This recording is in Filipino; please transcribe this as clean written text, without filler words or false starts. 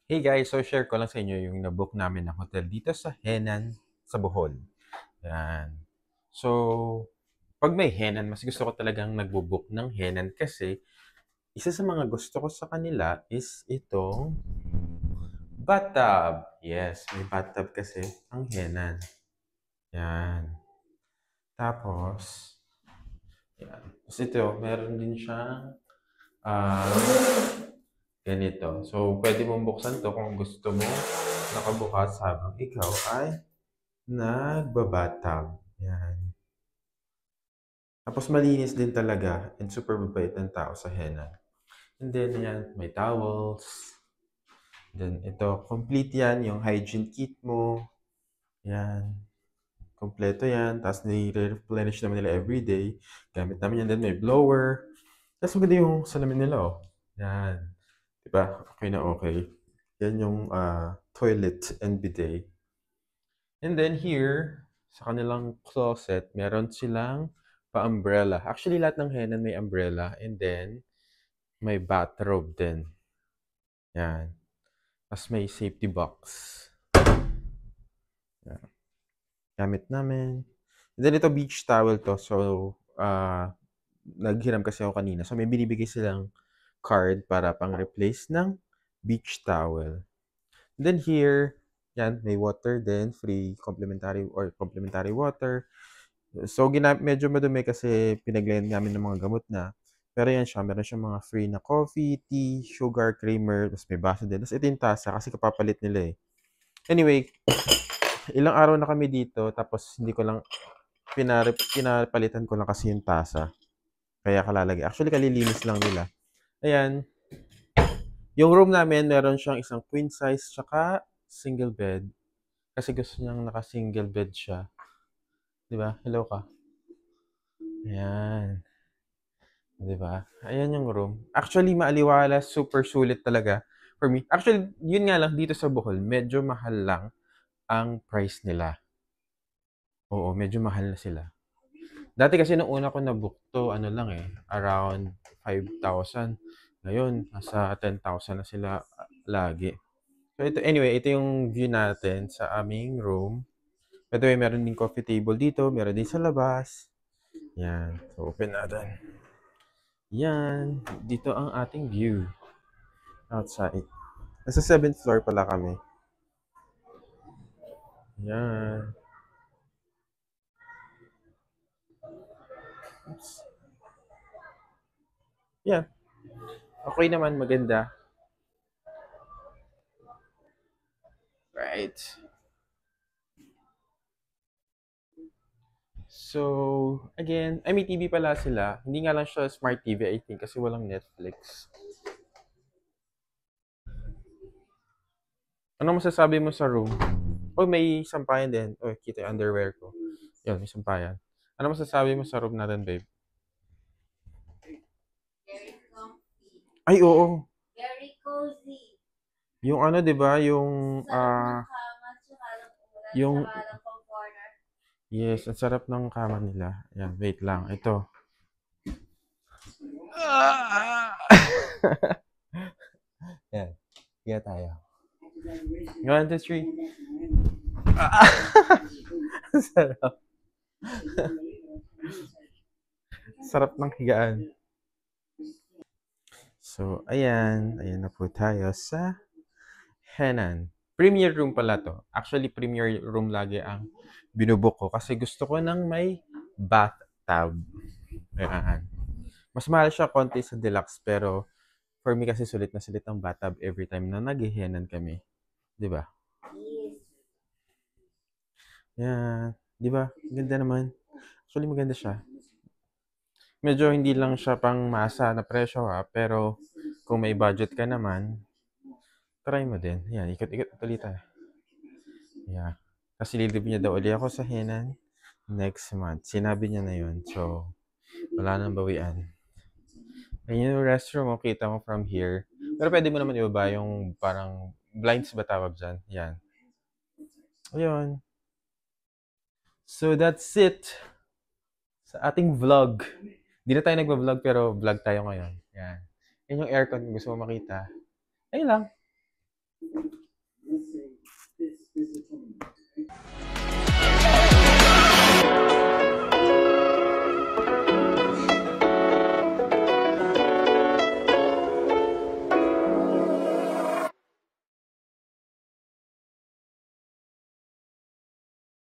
Hey guys, so share ko lang sa inyo yung na-book namin na hotel dito sa Henan, sa Bohol. Yan. So, pag may Henan, mas gusto ko talagang nagbo-book ng Henan kasi isa sa mga gusto ko sa kanila is itong bathtub. Yes, may bathtub kasi ang Henan. Yan. Tapos, yan. Tapos ito, meron din siyang ah, ganito. So, pwede mong buksan to kung gusto mo nakabukas habang ikaw ay nagbabathtub. Yan. Tapos malinis din talaga and super mabait ng tao sa henna. And then, yan, may towels. Then, ito, complete yan, yung hygiene kit mo. Yan. Kompleto yan. Tapos, nire-replenish naman nila everyday. Gamit namin yan. Then, may blower. Tapos, maganda yung salamin nila, oh. Yan. Diba? Okay na okay. Yan yung toilet and bidet. And then here, sa kanilang closet, meron silang pa-umbrella. Actually, lahat ng henan may umbrella. And then, may bathrobe din. Yan. Tapos may safety box. Yan. Gamit namin. And then, ito beach towel to. So, naghiram kasi ako kanina. So, may binibigay silang card para pang-replace ng beach towel. And then here, yan, may water din. Free complimentary water. So, medyo madumi kasi pinaglagyan namin ng mga gamot na. Pero yan siya, meron siyang mga free na coffee, tea, sugar, creamer, tapos may baso din. Tapos ito yung tasa kasi kapapalit nila eh. Anyway, ilang araw na kami dito, tapos hindi ko lang, pinapalitan ko lang kasi yung tasa. Kaya kalalagay. Actually, kalilinis lang nila. Ayan. Yung room namin, meron siyang isang queen size, tsaka single bed. Kasi gusto niyang naka-single bed siya. Di ba? Hello ka. Ayan. 'Di ba? Ayan yung room. Actually, maaliwala, super sulit talaga for me. Actually, yun nga lang dito sa Bohol, medyo mahal lang ang price nila. Oo, medyo mahal na sila. Dati kasi nung una ko na-book 'to, ano lang eh, around 5,000. Ngayon, nasa 10,000 na sila lagi. So ito, anyway, ito yung view natin sa aming room. By the way, meron din coffee table dito, meron din sa labas. Yan. So, open natin. Yan. Dito ang ating view outside. Nasa 7th floor pala kami. Yan. Oops. Yan. Okay naman, maganda. Right. So, again, ay may TV pala sila. Hindi nga lang siya smart TV, I think, kasi walang Netflix. Ano masasabi mo sa room? Oh, may sampayan din. Oh, kita yung underwear ko. Yan, may sampayan. Ano masasabi mo sa room natin, babe? Very comfy. Ay, oo. Very cozy. Yung ano, 'di ba? Yung Sarap ng kama, tsaka lang ulan, yung tsaka lang pang corner. yes, ang sarap ng kama nila. Yan, wait lang. Ito. Yan. Kaya tayo. 1, 2, 3. Sarap. Sarap ng higaan. So, ayan. Ayan na po tayo sa Henan. Premier room pala to. Actually, premier room lagi ang binubuk ko kasi gusto ko ng may bathtub. Ayan. Mas mahal siya konti sa deluxe pero for me kasi sulit na sulit ang bathtub every time na naghihenan kami. 'Di ba? Yes. Yan. 'Di ba? Ganda naman. Actually, maganda siya. Medyo hindi lang siya pang masa na presyo ha, pero kung may budget ka naman, try mo din. Yan, ikot-ikot ulit tayo. Yeah. Kasi lilib niya daw ulit ako sa Henan next month. Sinabi niya na yun. So, wala nang bawian. Ayun yung restroom mo, kita mo from here. Pero pwede mo naman ibaba yung parang blinds ba tawag dyan? Yan. Ayun. So, that's it sa ating vlog. Hindi na tayo nagba-vlog pero vlog tayo ngayon. Yan. Yan yung aircon kung gusto mo makita. Ayun lang. let's say this is a tournament, right?